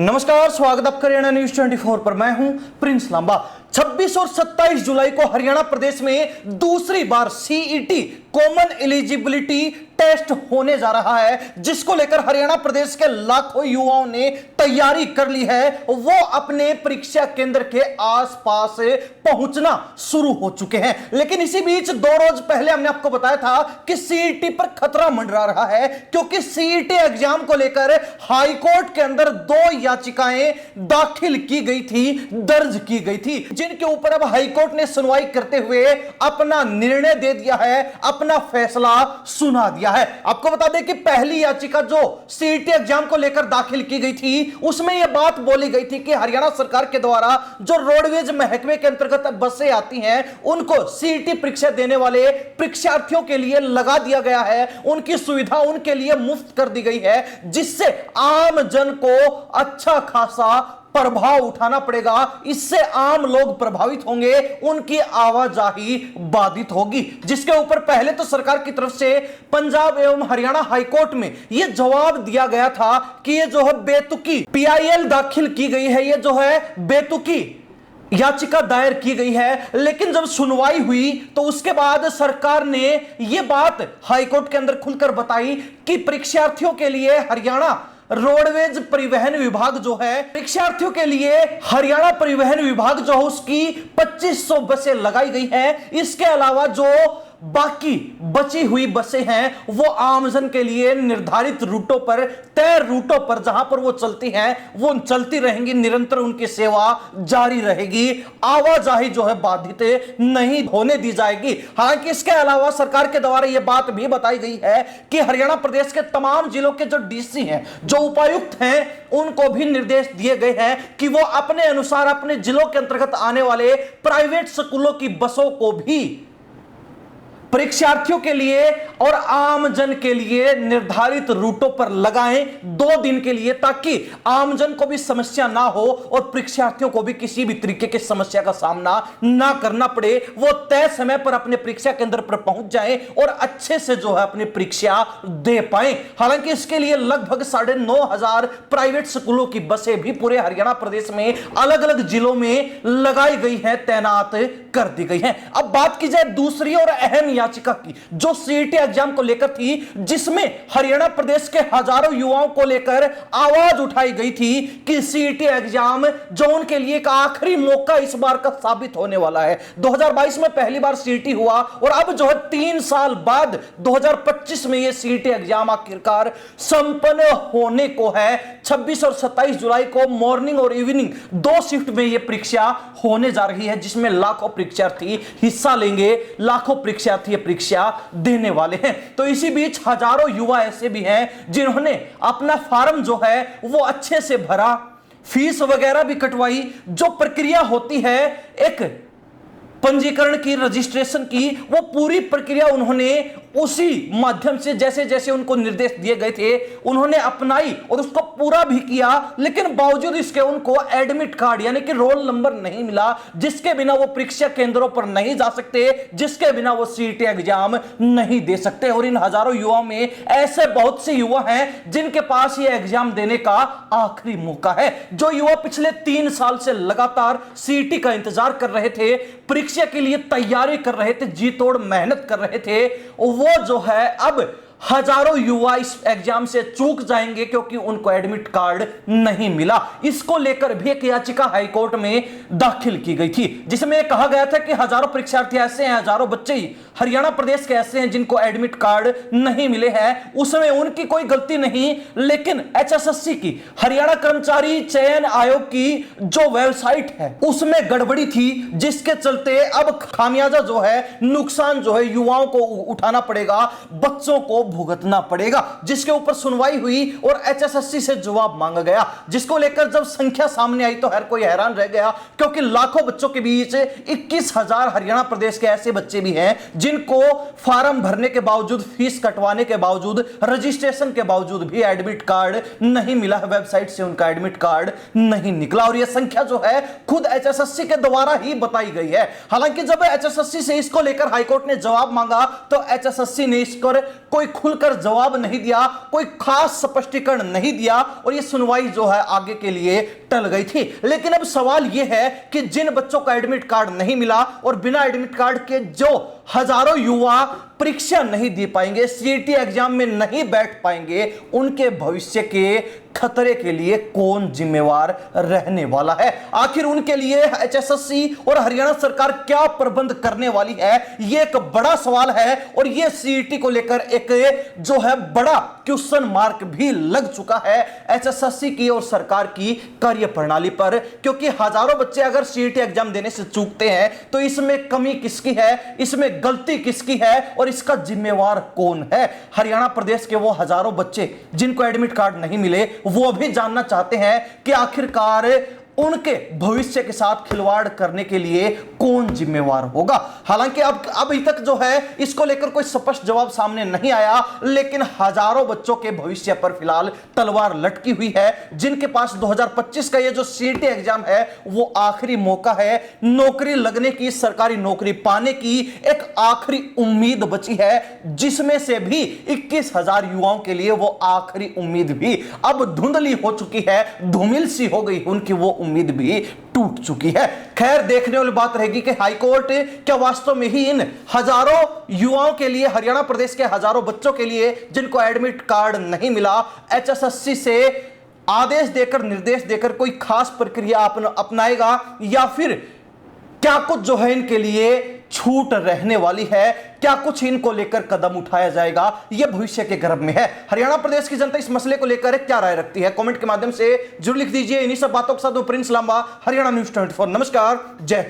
नमस्कार, स्वागत आपका हरियाणा न्यूज 24 पर। मैं हूं प्रिंस लांबा। 26 और 27 जुलाई को हरियाणा प्रदेश में दूसरी बार सीईटी कॉमन एलिजिबिलिटी टेस्ट होने जा रहा है, जिसको लेकर हरियाणा प्रदेश के लाखों युवाओं ने तैयारी कर ली है। वो अपने परीक्षा केंद्र के आसपास पहुंचना शुरू हो चुके हैं। लेकिन इसी बीच 2 रोज पहले हमने आपको बताया था कि सीईटी पर खतरा मंडरा रहा है, क्योंकि सीईटी एग्जाम को लेकर हाई कोर्ट के अंदर 2 याचिकाएं दाखिल की गई थी, दर्ज की गई थी, जिनके ऊपर अब हाई कोर्ट ने सुनवाई करते हुए अपना निर्णय दे दिया है, अपना फैसला सुना दिया है। आपको बता दें कि पहली याचिका जो सीईटी एग्जाम को लेकर दाखिल की गई थी, उसमें यह बात बोली गई थी कि हरियाणा सरकार के द्वारा जो रोडवेज महकमे के अंतर्गत बसें आती हैं, उनको सीईटी परीक्षा देने वाले परीक्षार्थियों के लिए लगा दिया गया है, उनकी सुविधा उनके लिए मुफ्त कर दी गई है, जिससे आम जन को अच्छा खासा प्रभाव उठाना पड़ेगा। इससे आम लोग प्रभावित होंगे, उनकी आवाजाही बाधित होगी, जिसके ऊपर पहले तो सरकार की तरफ से पंजाब एवं हरियाणा हाईकोर्ट में यह जवाब दिया गया था कि यह जो है बेतुकी पीआईएल दाखिल की गई है, यह जो है बेतुकी याचिका दायर की गई है। लेकिन जब सुनवाई हुई तो उसके बाद सरकार ने यह बात हाईकोर्ट के अंदर खुलकर बताई कि परीक्षार्थियों के लिए हरियाणा रोडवेज परिवहन विभाग जो है, परीक्षार्थियों के लिए हरियाणा परिवहन विभाग जो है उसकी 2500 बसें लगाई गई है। इसके अलावा जो बाकी बची हुई बसें हैं वो आमजन के लिए निर्धारित रूटों पर, तय रूटों पर जहां पर वो चलती हैं वो चलती रहेंगी, निरंतर उनकी सेवा जारी रहेगी, आवाजाही जो है बाधित नहीं होने दी जाएगी। हालांकि इसके अलावा सरकार के द्वारा यह बात भी बताई गई है कि हरियाणा प्रदेश के तमाम जिलों के जो डीसी हैं, जो उपायुक्त हैं, उनको भी निर्देश दिए गए हैं कि वो अपने अनुसार अपने जिलों के अंतर्गत आने वाले प्राइवेट स्कूलों की बसों को भी परीक्षार्थियों के लिए और आम जन के लिए निर्धारित रूटों पर लगाएं 2 दिन के लिए, ताकि आम जन को भी समस्या ना हो और परीक्षार्थियों को भी किसी भी तरीके की समस्या का सामना ना करना पड़े। वो तय समय पर अपने परीक्षा केंद्र पर पहुंच जाएं और अच्छे से जो है अपनी परीक्षा दे पाएं। हालांकि इसके लिए लगभग 9,500 प्राइवेट स्कूलों की बसें भी पूरे हरियाणा प्रदेश में अलग अलग जिलों में लगाई गई है, तैनात कर दी गई है। अब बात की जाए दूसरी और अहम याचिका की, जो सीईटी एग्जाम को लेकर थी, जिसमें हरियाणा प्रदेश के हजारों युवाओं को लेकर आवाज उठाई गई थी कि सीईटी एग्जाम जो उनके लिए एक आखिरी मौका इस बार का साबित होने वाला है। 2022 में पहली बार सीईटी हुआ और अब जो है 3 साल बाद 2025 में यह सीईटी एग्जाम आखिरकार संपन्न होने को है। 26 और 27 जुलाई को मॉर्निंग और इवनिंग 2 शिफ्ट में यह परीक्षा होने जा रही है, जिसमें लाखों परीक्षार्थी हिस्सा लेंगे, लाखों परीक्षार्थी परीक्षा देने वाले हैं। तो इसी बीच हजारों युवा ऐसे भी हैं जिन्होंने अपना फॉर्म जो है वो अच्छे से भरा, फीस वगैरह भी कटवाई। जो प्रक्रिया होती है एक पंजीकरण की, रजिस्ट्रेशन की, वो पूरी प्रक्रिया उन्होंने उसी माध्यम से जैसे जैसे उनको निर्देश दिए गए थे उन्होंने अपनाई और उसको पूरा भी किया। लेकिन बावजूद इसके उनको एडमिट कार्ड यानी कि रोल नंबर नहीं मिला, जिसके बिना वो परीक्षा केंद्रों पर नहीं जा सकते, जिसके बिना वो सीईटी एग्जाम नहीं दे सकते। और इन हजारों युवाओं में ऐसे बहुत से युवा हैं जिनके पास ये एग्जाम देने का आखिरी मौका है। जो युवा पिछले 3 साल से लगातार सीईटी का इंतजार कर रहे थे, परीक्षा के लिए तैयारी कर रहे थे, जी तोड़ मेहनत कर रहे थे, वो जो है अब हजारों युवा इस एग्जाम से चूक जाएंगे क्योंकि उनको एडमिट कार्ड नहीं मिला। इसको लेकर भी एक याचिका हाईकोर्ट में दाखिल की गई थी, जिसमें कहा गया था कि हजारों परीक्षार्थी ऐसे हैं, हजारों बच्चे हरियाणा प्रदेश के ऐसे हैं जिनको एडमिट कार्ड नहीं मिले हैं। उसमें उनकी कोई गलती नहीं, लेकिन एचएसएससी की, हरियाणा कर्मचारी चयन आयोग की जो वेबसाइट है उसमें गड़बड़ी थी, जिसके चलते अब खामियाजा जो है, नुकसान जो है युवाओं को उठाना पड़ेगा, बच्चों को भुगतना पड़ेगा। जिसके ऊपर सुनवाई हुई और एचएसएससी से जवाब मांगा गया, जिसको लेकर जब संख्या सामने आई तो हर कोई हैरान रह गया, क्योंकि लाखों बच्चों के बीच 21,000 हरियाणा प्रदेश के ऐसे बच्चे भी हैं जिनको फॉर्म भरने के बावजूद, फीस कटवाने के बावजूद, रजिस्ट्रेशन के बावजूद भी एडमिट कार्ड नहीं मिला है, वेबसाइट से उनका एडमिट कार्ड नहीं निकला। और यह संख्या जो है खुद एचएसएससी के द्वारा ही बताई गई है। हालांकि जब एचएसएससी से इसको लेकर हाईकोर्ट ने जवाब मांगा तो एचएसएससी ने इस पर कोई खुलकर जवाब नहीं दिया, कोई खास स्पष्टीकरण नहीं दिया और यह सुनवाई जो है आगे के लिए टल गई थी। लेकिन अब सवाल यह है कि जिन बच्चों का एडमिट कार्ड नहीं मिला और बिना एडमिट कार्ड के जो हजारों युवा परीक्षा नहीं दे पाएंगे, सीईटी एग्जाम में नहीं बैठ पाएंगे, उनके भविष्य के खतरे के लिए कौन जिम्मेवार रहने वाला है? आखिर उनके लिए एचएसएससी और हरियाणा सरकार क्या प्रबंध करने वाली है? यह एक बड़ा सवाल है और यह सीईटी को लेकर एक जो है बड़ा क्वेश्चन मार्क भी लग चुका है एचएसएससी की और सरकार की कार्य प्रणाली पर। क्योंकि हजारों बच्चे अगर सीईटी एग्जाम देने से चूकते हैं तो इसमें कमी किसकी है, इसमें गलती किसकी है और इसका जिम्मेवार कौन है? हरियाणा प्रदेश के वो हजारों बच्चे जिनको एडमिट कार्ड नहीं मिले वो भी जानना चाहते हैं कि आखिरकार उनके भविष्य के साथ खिलवाड़ करने के लिए कौन जिम्मेवार होगा। हालांकि अब अभी तक जो है इसको लेकर कोई स्पष्ट जवाब सामने नहीं आया, लेकिन हजारों बच्चों के भविष्य पर फिलहाल तलवार लटकी हुई है, जिनके पास 2025 का ये जो सीईटी एग्जाम है वो आखिरी मौका है, नौकरी लगने की, सरकारी नौकरी पाने की एक आखिरी उम्मीद बची है, जिसमें से भी 21,000 युवाओं के लिए वो आखिरी उम्मीद भी अब धुंधली हो चुकी है, धूमिल सी हो गई, उनकी वो उम्मीद भी टूट चुकी है। खैर, देखने वाली बात रहेगी कि हाईकोर्ट क्या वास्तव में ही इन हजारों युवाओं के लिए, हरियाणा प्रदेश के हजारों बच्चों के लिए जिनको एडमिट कार्ड नहीं मिला, एचएसएससी से आदेश देकर, निर्देश देकर कोई खास प्रक्रिया अपनाएगा या फिर क्या कुछ जो है इनके लिए छूट रहने वाली है, क्या कुछ इनको लेकर कदम उठाया जाएगा, यह भविष्य के गर्भ में है। हरियाणा प्रदेश की जनता इस मसले को लेकर क्या राय रखती है, कमेंट के माध्यम से जरूर लिख दीजिए। इन्हीं सब बातों के साथ प्रिंस लांबा, हरियाणा न्यूज़ 24। नमस्कार, जय हिंद।